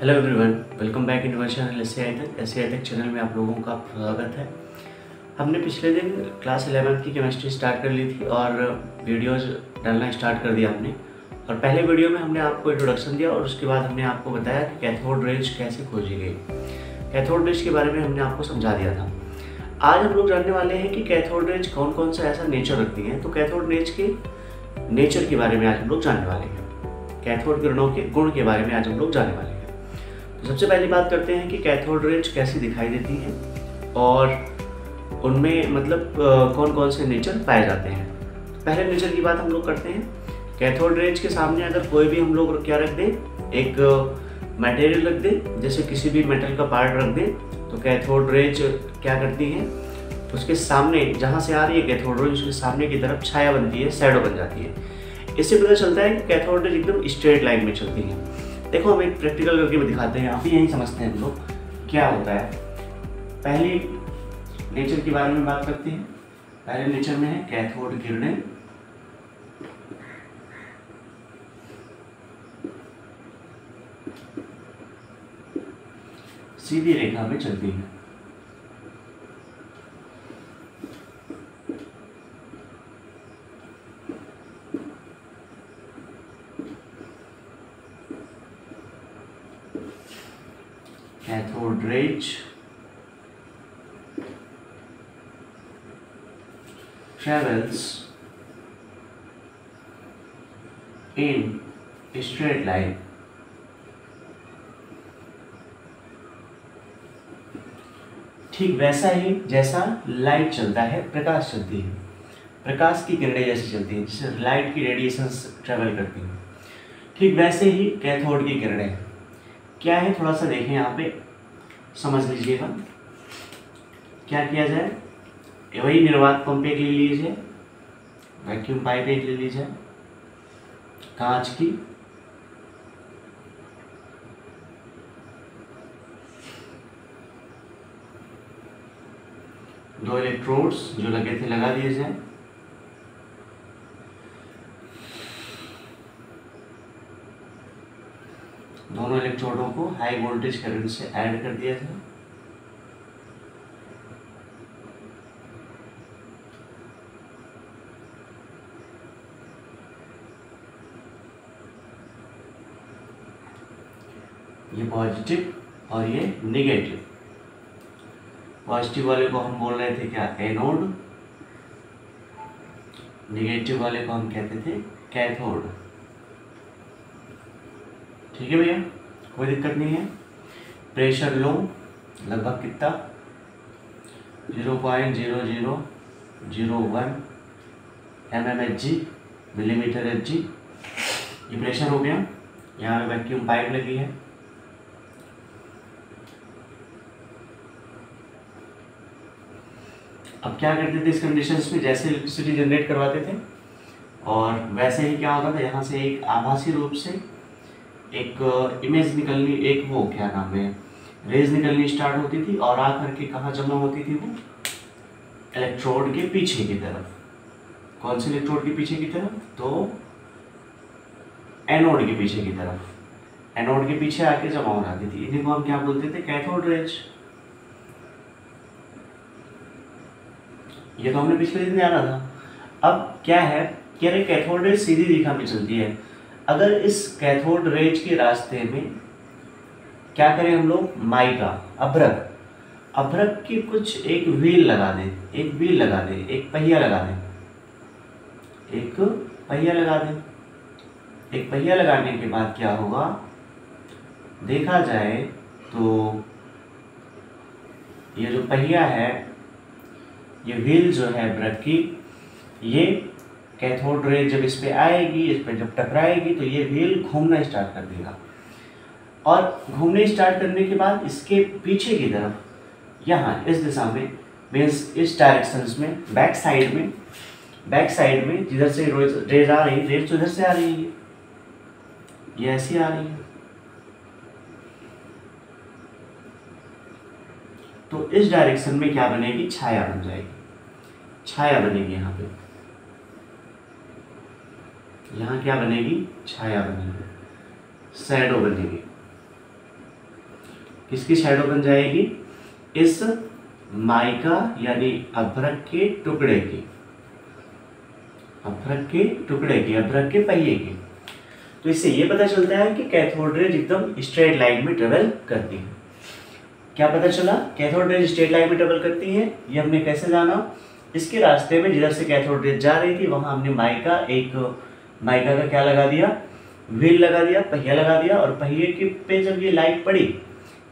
Hello everyone, welcome back in our channel एस.सी.आई.तक channel में आप लोगों का स्वागत है। हमने पिछले दिन क्लास 11th की केमिस्ट्री स्टार्ट कर ली थी और वीडियोस डालना स्टार्ट कर दिया हमने। और पहले वीडियो में हमने आपको इंट्रोडक्शन दिया और उसके बाद हमने आपको बताया कि कैथोड रेज कैसे खोजी गई। कैथोड रेज के बारे में हमने आपको समझा दिया था। आज हम लोग जानने वाले हैं कि कैथोड रेज कौन कौन सा ऐसा नेचर रखती हैं। तो कैथोड रेज के नेचर के बारे में आज हम लोग जानने वाले हैं। कैथोड किरणों के गुण के बारे में आज हम लोग जानने वाले हैं। तो सबसे पहली बात करते हैं कि कैथोड रेज कैसी दिखाई देती हैं और उनमें मतलब कौन कौन से नेचर पाए जाते हैं। पहले नेचर की बात हम लोग करते हैं। कैथोड रेज के सामने अगर कोई भी हम लोग क्या रख दें, एक मटेरियल रख दें, जैसे किसी भी मेटल का पार्ट रख दें, तो कैथोड रेज क्या करती हैं, उसके सामने जहाँ से आ रही है कैथोड रेज उसके सामने की तरफ छाया बनती है, शैडो बन जाती है। इससे पता चलता है कि कैथोड रेज एकदम स्ट्रेट लाइन में चलती है। देखो हम एक प्रैक्टिकल करके भी दिखाते हैं, आप ही यही समझते हैं हम लोग क्या होता है। पहली नेचर के बारे में बात करते हैं। पहले नेचर में है कैथोड किरणें सीधी रेखा में चलती हैं। Cathode rays travels in straight line ठीक वैसा ही जैसा लाइट चलता है, प्रकाश चलती है, प्रकाश की किरणें जैसे चलती हैं, जिससे लाइट की रेडिएशंस ट्रेवल करती हैं, ठीक वैसे ही कैथोड की किरणें क्या है, थोड़ा सा देखें यहाँ पे, समझ लीजिएगा। क्या किया जाए, वही निर्वात पंप एक ले लीजिए, वैक्यूम पाइप एक ले लीजिए कांच की, दो इलेक्ट्रोड्स जो लगे थे लगा दिए जाए, दोनों इलेक्ट्रोडों को हाई वोल्टेज करंट से ऐड कर दिया जाए। ये पॉजिटिव और ये नेगेटिव। पॉजिटिव वाले को हम बोल रहे थे क्या, एनोड, नेगेटिव वाले को हम कहते थे कैथोड। ठीक है भैया, कोई दिक्कत नहीं है। प्रेशर लो, लगभग कितना 0.0001 mmHg, मिलीमीटर Hg। ये प्रेशर हो गया। यहाँ वैक्यूम पाइप लगी है। अब क्या करते थे इस कंडीशंस में, जैसे इलेक्ट्रिसिटी जनरेट करवाते थे और वैसे ही क्या होता था, यहाँ से एक आभासी रूप से एक इमेज निकलनी, एक वो क्या नाम है, रेज निकलनी स्टार्ट होती थी और आकर के कहाँ जमा होती थी, वो इलेक्ट्रोड के पीछे की तरफ। कौन से इलेक्ट्रोड के पीछे की तरफ, तो एनोड के पीछे की तरफ। एनोड के पीछे आके जमा हो जाती थी। इन्हीं को हम क्या बोलते थे, कैथोड रेज। ये तो हमने पिछले दिन जाना था। अब क्या है, कह रहे कैथोड रेज सीधी दिशा में चलती है। अगर इस कैथोड रेज के रास्ते में क्या करें हम लोग, माइका, अभ्रक की कुछ एक व्हील लगा दें, एक व्हील लगा दें, एक पहिया लगा दें, एक पहिया लगा दें। एक पहिया लगाने के बाद क्या होगा, देखा जाए तो ये जो पहिया है, ये व्हील जो है अभ्रक की, ये कैथोड रेज जब इस पे आएगी, इस पे जब टकराएगी तो ये व्हील घूमना स्टार्ट कर देगा। और घूमने स्टार्ट करने के बाद इसके पीछे की तरफ, यहाँ इस दिशा में, मीन्स इस डायरेक्शंस में, बैक साइड में जिधर से रेज आ रही है, रेज तो इधर से आ रही है, ये ऐसी आ रही है, तो इस डायरेक्शन में क्या बनेगी, छाया बन जाएगी, छाया बनेगी। यहाँ पे यहाँ क्या बनेगी, छाया बनेगी, शैडो बनेगी। किसकी शैडो बन जाएगी? इस माइका यानी अभ्रक के टुकड़े की, अभ्रक के टुकड़े की, अभ्रक के पहिए की। तो इससे ये पता चलता है कि कैथोड रेज एकदम स्ट्रेट लाइन में ट्रेवल करती है। क्या पता चला? कैथोड रेज स्ट्रेट लाइन में ट्रेवल करती है। ये हमने कैसे जाना? इसके रास्ते में जिधर से कैथोड रेज जा रही थी वहां हमने माइका का क्या लगा दिया? व्हील लगा दिया, पहिया लगा दिया। और पहिए के पे जब ये लाइट पड़ी,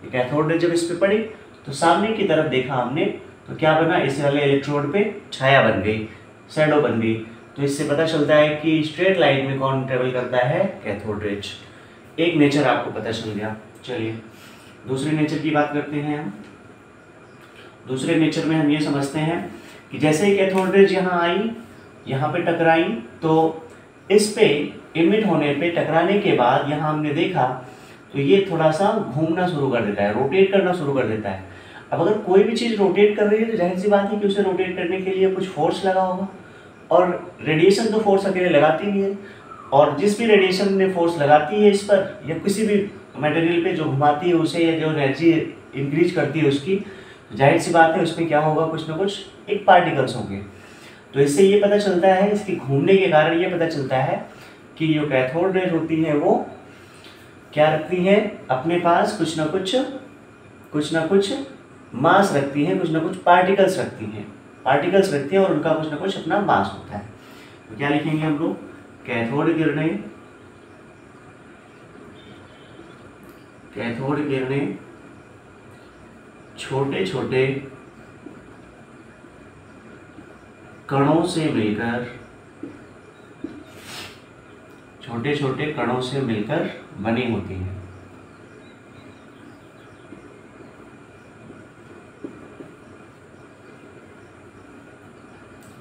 कैथोड रेज जब इस पे पड़ी तो सामने की तरफ देखा हमने, तो क्या बना? इस वाले इलेक्ट्रोड पे छाया बन गई, शैडो बन गई। तो इससे पता चलता है कि स्ट्रेट लाइन में कौन ट्रेवल करता है? Cathode rays. एक नेचर आपको पता चल गया। चलिए दूसरे नेचर की बात करते हैं हम। दूसरे नेचर में हम ये समझते हैं कि जैसे ही कैथोड रेज यहाँ आई, यहाँ पे टकराई, तो इस पे इमिट होने पे, टकराने के बाद यहाँ हमने देखा तो ये थोड़ा सा घूमना शुरू कर देता है, रोटेट करना शुरू कर देता है। अब अगर कोई भी चीज़ रोटेट कर रही है तो जाहिर सी बात है कि उसे रोटेट करने के लिए कुछ फोर्स लगा होगा, और रेडिएशन तो फोर्स अकेले लगाती नहीं है। और जिस भी रेडिएशन में फोर्स लगाती है इस पर या किसी भी मटेरियल पे जो घुमाती है उसे, या जो एनर्जी इंक्रीज करती है उसकी, तो जाहिर सी बात है उसमें क्या होगा? कुछ ना कुछ एक पार्टिकल्स होंगे। तो इससे ये पता चलता है, इसके घूमने के कारण ये पता चलता है कि जो कैथोड रेज होती है वो क्या रखती है? अपने पास कुछ ना कुछ मास रखती है, कुछ ना कुछ पार्टिकल्स रखती हैं, और उनका कुछ ना कुछ अपना मास होता है। तो क्या लिखेंगे हम लोग? कैथोड किरणें छोटे छोटे कणों से मिलकर बनी होती हैं।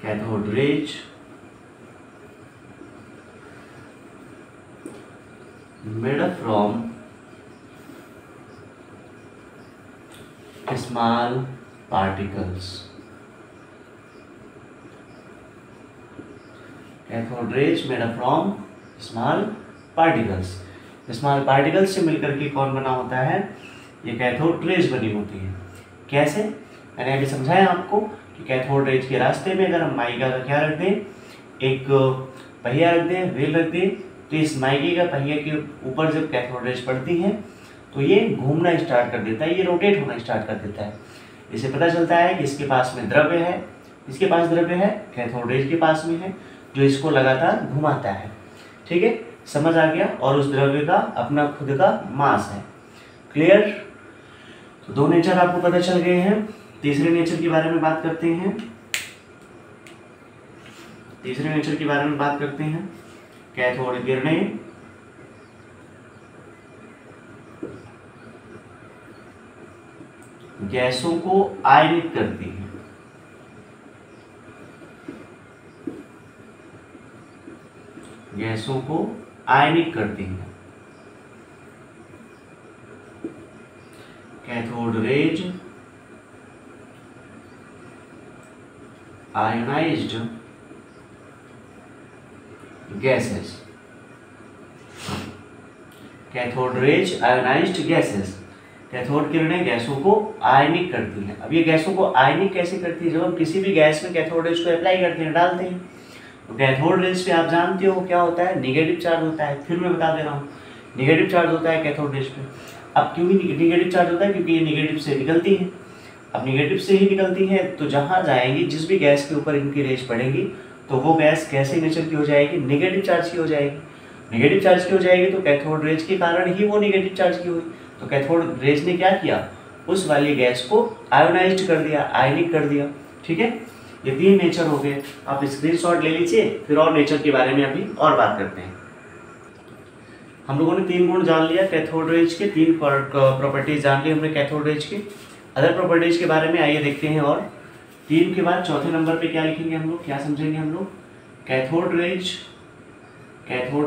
Cathode raise made up from small particles. Cathode rays made up from small particles. Small particles से मिलकर के कौन बना होता है? ये कैथोड रेज बनी होती है। कैसे? मैंने अभी समझाया आपको कि कैथोड रेज के रास्ते में अगर हम माइका का क्या रख दें? एक पहिया रख दें, व्हील रख दें, तो इस माइके का पहिया के ऊपर जब कैथोड रेज पड़ती है तो ये घूमना स्टार्ट कर देता है, ये रोटेट होना स्टार्ट कर देता है। इससे पता चलता है कि इसके पास में द्रव्य है, इसके पास द्रव्य है, कैथोड रेज के पास में है, जो इसको लगातार घुमाता है। ठीक है, समझ आ गया? और उस द्रव्य का अपना खुद का मास है। क्लियर? तो दो नेचर आपको पता चल गए हैं। तीसरे नेचर के बारे में बात करते हैं। कैथोड किरणें गैसों को आयनित करती हैं। Cathode raise ionised gases. Cathode किरणें गैसों को आयनिक करती हैं। अब ये गैसों को आयनिक कैसे करती है? जब हम किसी भी गैस में कैथोड रेज को अप्लाई करते हैं, डालते हैं, तो कैथोड रेज पे आप जानते हो क्या होता है? निगेटिव चार्ज होता है। फिर मैं बता दे रहा हूँ, निगेटिव चार्ज होता है कैथोड रेज पे। अब क्यों निगेटिव चार्ज होता है? क्योंकि ये निगेटिव से निकलती है। अब निगेटिव से ही निकलती है तो जहाँ जाएंगी, जिस भी गैस के ऊपर इनकी रेज पड़ेगी, तो वो गैस कैसे नेचर की हो जाएगी? निगेटिव चार्ज की हो जाएगी। निगेटिव चार्ज की हो जाएगी तो कैथोड रेज के कारण ही वो निगेटिव चार्ज की हुई। तो कैथोड रेज ने क्या किया? उस वाली गैस को आयोनाइज्ड कर दिया, आयनिक कर दिया। ठीक है, ये तीन नेचर हो गए। आप स्क्रीनशॉट ले लीजिए, फिर और नेचर के बारे में अभी और बात करते हैं। हम लोगों ने तीन गुण जान लिया कैथोड रेज के, तीन प्रॉपर्टीज जान ली हमने कैथोड रेज की। अदर प्रॉपर्टीज के बारे में आइए देखते हैं। और तीन के बाद चौथे नंबर पे क्या लिखेंगे हम लोग, क्या समझेंगे हम लोग? कैथोड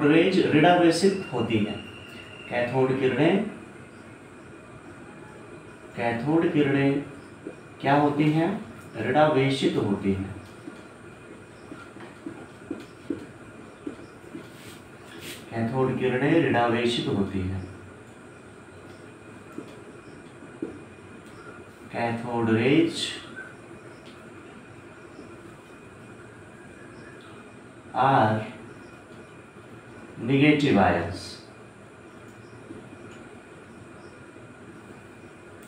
रेज ऋणावेशित होती है। कैथोड किरणें क्या होती हैं? ऋणावेशित होती हैं। कैथोड किरणें ऋणावेशित होती हैं। Cathode rays are negative ions.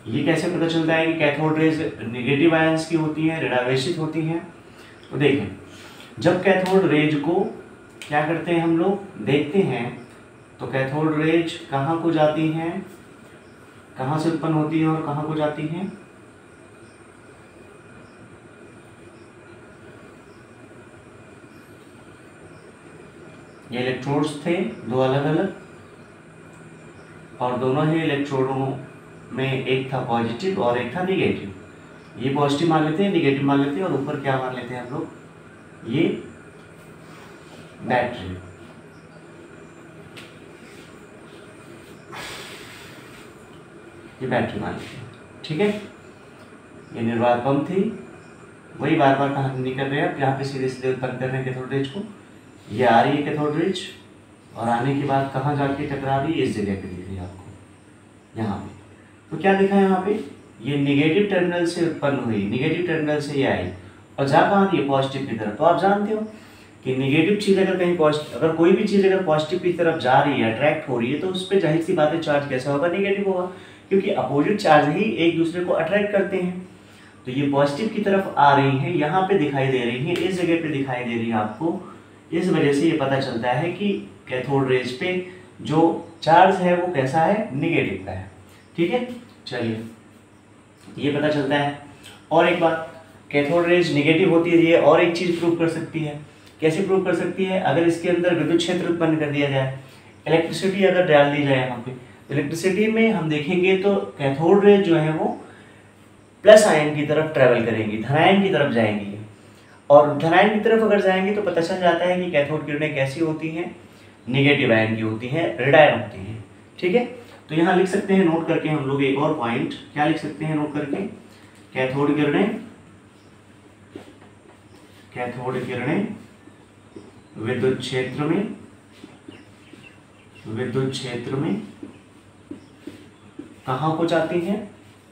ये कैसे पता चलता है कि कैथोड रेज नेगेटिव आयंस की होती हैं, ऋणावेशित होती हैं? तो देखें, जब कैथोड रेज को क्या करते हैं हम लोग देखते हैं, तो कैथोड रेज कहाँ को जाती हैं, कहाँ से उत्पन्न होती है और कहाँ को जाती हैं? ये इलेक्ट्रोड्स थे दो अलग अलग, और दोनों ही इलेक्ट्रोडों में एक था पॉजिटिव और एक था निगेटिव। ये पॉजिटिव मान लेते हैं, निगेटिव मान लेते हैं, और ऊपर क्या मान लेते हैं हम लोग, ये बैटरी। ये बैटरी मान लेते हैं, ठीक है। ये निर्वात पंप थी, वही बार बार कहानी नहीं कर रहे हैं, अब यहाँ पे सीधे सीधे उत्पन्न कर रहे हैं कैथोड रेज को। ये आ रही है कैथोड रेज, और आने के बाद कहाँ जाके टकरा रही है, इस जगह पे दिख रही है आपको यहाँ पे। तो क्या दिखा है यहाँ पे, ये नेगेटिव टर्मिनल से उत्पन्न हुई, नेगेटिव टर्मिनल से ये आई और जा कहाँ रही है, पॉजिटिव की तरफ। तो आप जानते हो कि नेगेटिव चीज़ अगर कहीं पॉजिटिव, अगर कोई भी चीज़ अगर पॉजिटिव की तरफ जा रही है, अट्रैक्ट हो रही है, तो उस पर जाहिर सी बात है चार्ज कैसा होगा, नेगेटिव होगा, क्योंकि अपोजिट चार्ज ही एक दूसरे को अट्रैक्ट करते हैं। तो ये पॉजिटिव की तरफ आ रही हैं, यहाँ पे दिखाई दे रही है, इस जगह पे दिखाई दे रही है आपको। इस वजह से ये पता चलता है कि कैथोड रेज पे जो चार्ज है वो कैसा है, निगेटिव का है, ठीक है। चलिए, ये पता चलता है। और एक बात, कैथोड रेज नेगेटिव होती है, ये और एक चीज़ प्रूव कर सकती है। कैसे प्रूव कर सकती है, अगर इसके अंदर विद्युत क्षेत्र उत्पन्न कर दिया जाए, इलेक्ट्रिसिटी अगर डाल दी जाए यहाँ पे, इलेक्ट्रिसिटी में हम देखेंगे तो कैथोड रेज जो है वो प्लस आयन की तरफ ट्रेवल करेंगी, धनायन की तरफ जाएंगी, और धनायन की तरफ अगर जाएंगे तो पता चल जाता है कि कैथोड किरणें कैसी होती हैं, नेगेटिव आयन की होती हैं, ऋणायन होती हैं, ठीक है। तो यहाँ लिख सकते हैं नोट करके हम लोग एक और पॉइंट, क्या लिख सकते हैं नोट करके, कैथोड किरणें, कैथोड किरणें विद्युत क्षेत्र में, विद्युत क्षेत्र में कहाँ को जाती हैं,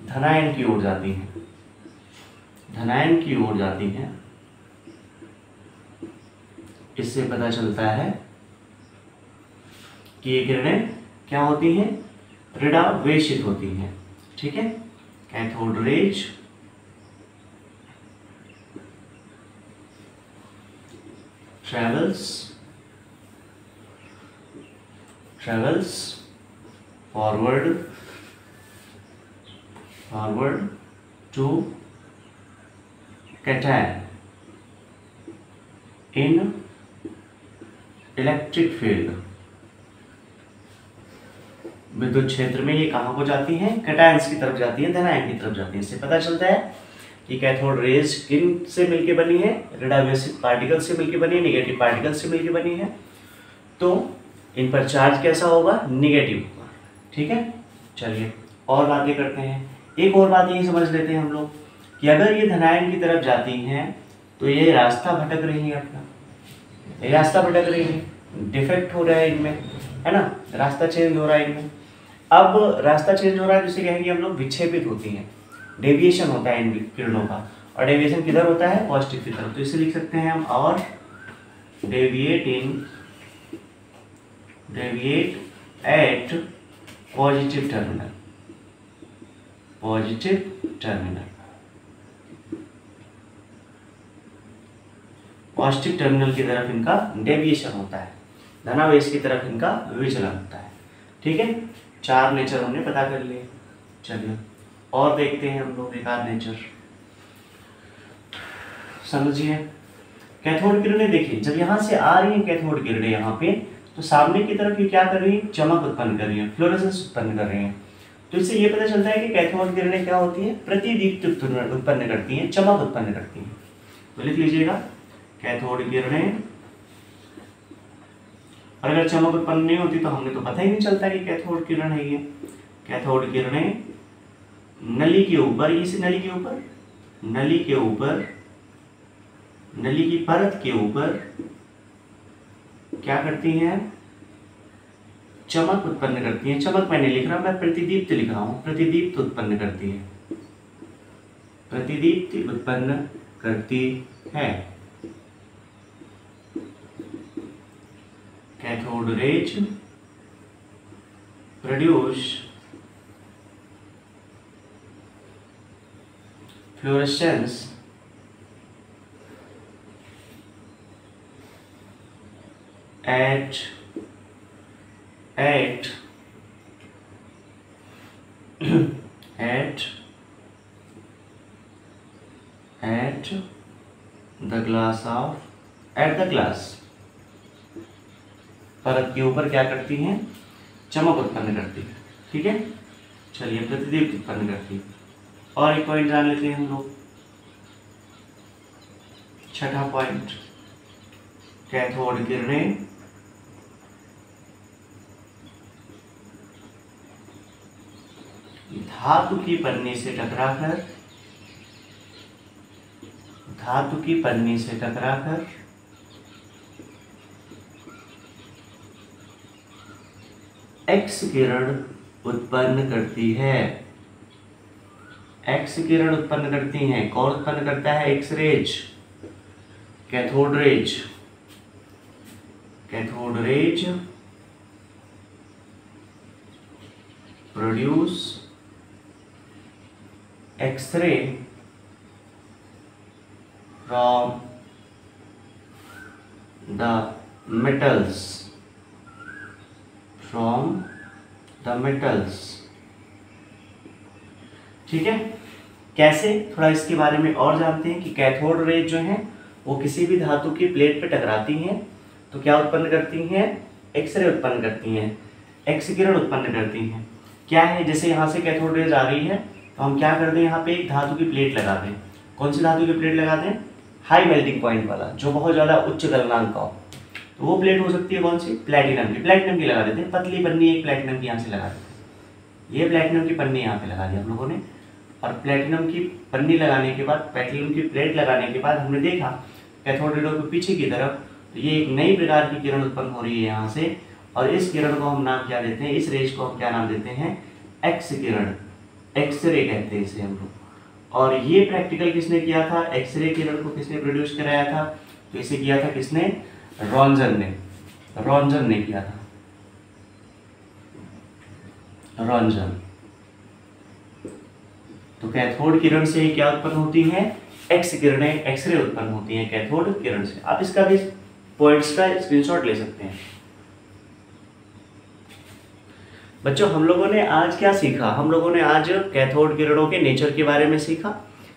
धनायन की ओर जाती हैं, धनायन की ओर जाती हैं। इससे पता चलता है कि ये किरणें क्या होती हैं, ऋणावेशित होती हैं, ठीक है। Cathode rays travels forward to cation in electric field. विद्युत क्षेत्र में ये कहाँ को जाती हैं, कैटायंस की तरफ जाती हैं, धनायन की तरफ जाती हैं। इससे पता चलता है कि कैथोड रेज किन से मिलके बनी है, ऋणावेशित पार्टिकल से मिलके बनी है, नेगेटिव पार्टिकल से मिलके बनी है। तो इन पर चार्ज कैसा होगा, निगेटिव होगा, ठीक है। चलिए और बातें करते हैं। एक और बात ये समझ लेते हैं हम लोग कि अगर ये धनायन की तरफ जाती हैं तो ये रास्ता भटक रही है अपना, ये रास्ता भटक रही है, डिफेक्ट हो रहा है इनमें, है ना, रास्ता चेंज हो रहा है इनमें। अब रास्ता चेंज हो रहा है जिसे कहेंगे हम लोग विक्षेपित होती हैं, डेविएशन होता है इन किरणों का, और डेविएशन किधर होता है, पॉजिटिव की तरफ। तो इसे लिख सकते हैं हम, और deviate at positive terminal, positive terminal, positive terminal की तरफ इनका डेविएशन होता है, धनावेश की तरफ इनका विचलन होता है, ठीक है। 4 नेचर हमने पता कर लिए। चलिए और देखते हैं हम लोग एक आध नेचर, समझिए। कैथोड किरणें देखिए, जब यहाँ से आ रही हैं कैथोड किरणें यहाँ पे, तो सामने की तरफ ये क्या कर रही है, चमक उत्पन्न कर रही है, फ्लोरेसेंस उत्पन्न कर रही है। तो इससे ये पता चलता है कि कैथोड किरणें क्या होती है, प्रतिदीप्ति उत्पन्न करती हैं, चमक उत्पन्न करती हैं। तो लिख लीजिएगा कैथोड किरणें, और अगर चमक उत्पन्न नहीं होती तो हमें तो पता ही नहीं चलता कि कैथोड किरण है ये। कैथोड किरणें नली के ऊपर, इस नली के ऊपर, नली के ऊपर, नली की परत के ऊपर क्या करती हैं, चमक उत्पन्न करती हैं। चमक मैं नहीं लिख रहा, मैं प्रतिदीप्त लिख रहा हूं, प्रतिदीप्त उत्पन्न करती है, प्रतिदीप्ति उत्पन्न करती है। Cathode rays produce fluorescence at the glass परत के ऊपर क्या करती हैं, चमक उत्पन्न करती है। ठीक है, चलिए प्रतिदीप्ति उत्पन्न करती है। और एक पॉइंट जान लेते हैं हम लोग, छठा पॉइंट, कैथोड किरणें धातु की पन्नी से टकराकर एक्स किरण उत्पन्न करती है। एक्स किरण उत्पन्न करती हैं। कौन उत्पन्न करता है? X rays, cathode rays. Cathode rays produce X-ray from the metals, ठीक है। कैसे, थोड़ा इसके बारे में और जानते हैं कि कैथोड रेज जो है वो किसी भी धातु की प्लेट पे टकराती हैं तो क्या उत्पन्न करती हैं? एक्सरे उत्पन्न करती हैं, एक्स किरण उत्पन्न करती हैं। क्या है, जैसे यहाँ से कैथोड रेज आ रही है तो हम क्या कर दें, यहाँ पे एक धातु की प्लेट लगा दें। कौन सी धातु की प्लेट लगा दें? हाई मेल्टिंग पॉइंट वाला, जो बहुत ज़्यादा उच्च गलनांक का हो। तो वो प्लेट हो सकती है कौन सी? प्लेटिनम की। प्लेटिनम की लगा देते हैं, पतली पन्नी एक प्लेटिनम की यहाँ से लगा देते हैं। ये प्लेटिनम की पन्नी यहाँ पे लगा दी हम लोगों ने। और प्लेटिनम की पन्नी लगाने के बाद, प्लेटिनम की प्लेट लगाने के बाद हमने देखा कैथोड रेज के पीछे की तरफ, तो ये एक नई प्रकार की किरण उत्पन्न हो रही है यहाँ से। और इस किरण को हम नाम क्या देते हैं? इस रेज को हम क्या नाम देते हैं? एक्स किरण, एक्सरे कहते हैं इसे हम लोग। और ये प्रैक्टिकल किसने किया था? एक्सरे किरण को किसने प्रोड्यूस कराया था? तो इसे किया था किसने? रॉन्जन ने किया था, रॉन्जन। तो कैथोड किरण से क्या उत्पन्न होती है? एक्स किरणें, एक्सरे उत्पन्न होती हैं कैथोड किरण से। आप इसका भी पॉइंट्स का स्क्रीनशॉट ले सकते हैं। बच्चों, हम लोगों ने आज क्या सीखा? हम लोगों ने आज कैथोड किरणों के नेचर के बारे में सीखा।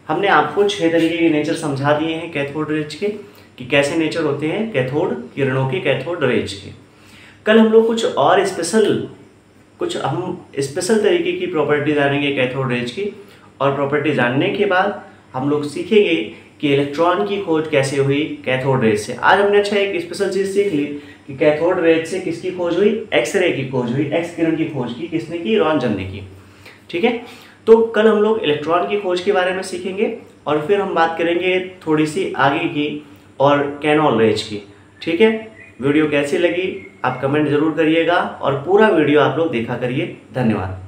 हमने आपको 6 तरीके के नेचर समझा दिए हैं कैथोड रेज के, कि कैसे नेचर होते हैं कैथोड किरणों के, कैथोड रेज के। कल हम लोग कुछ स्पेशल तरीके की प्रॉपर्टी जानेंगे कैथोड रेज की। और प्रॉपर्टी जानने के बाद हम लोग सीखेंगे कि इलेक्ट्रॉन की खोज कैसे हुई कैथोड रेज से। आज हमने अच्छा एक स्पेशल चीज़ सीख ली कि कैथोड रेज से किसकी खोज हुई? एक्सरे की खोज हुई, एक्स किरण की खोज की किसने की? रॉन्जन ने की। ठीक है, तो कल हम लोग इलेक्ट्रॉन की खोज के बारे में सीखेंगे और फिर हम बात करेंगे थोड़ी सी आगे की और कैनोल रेज की। ठीक है, वीडियो कैसी लगी आप कमेंट जरूर करिएगा और पूरा वीडियो आप लोग देखा करिए। धन्यवाद।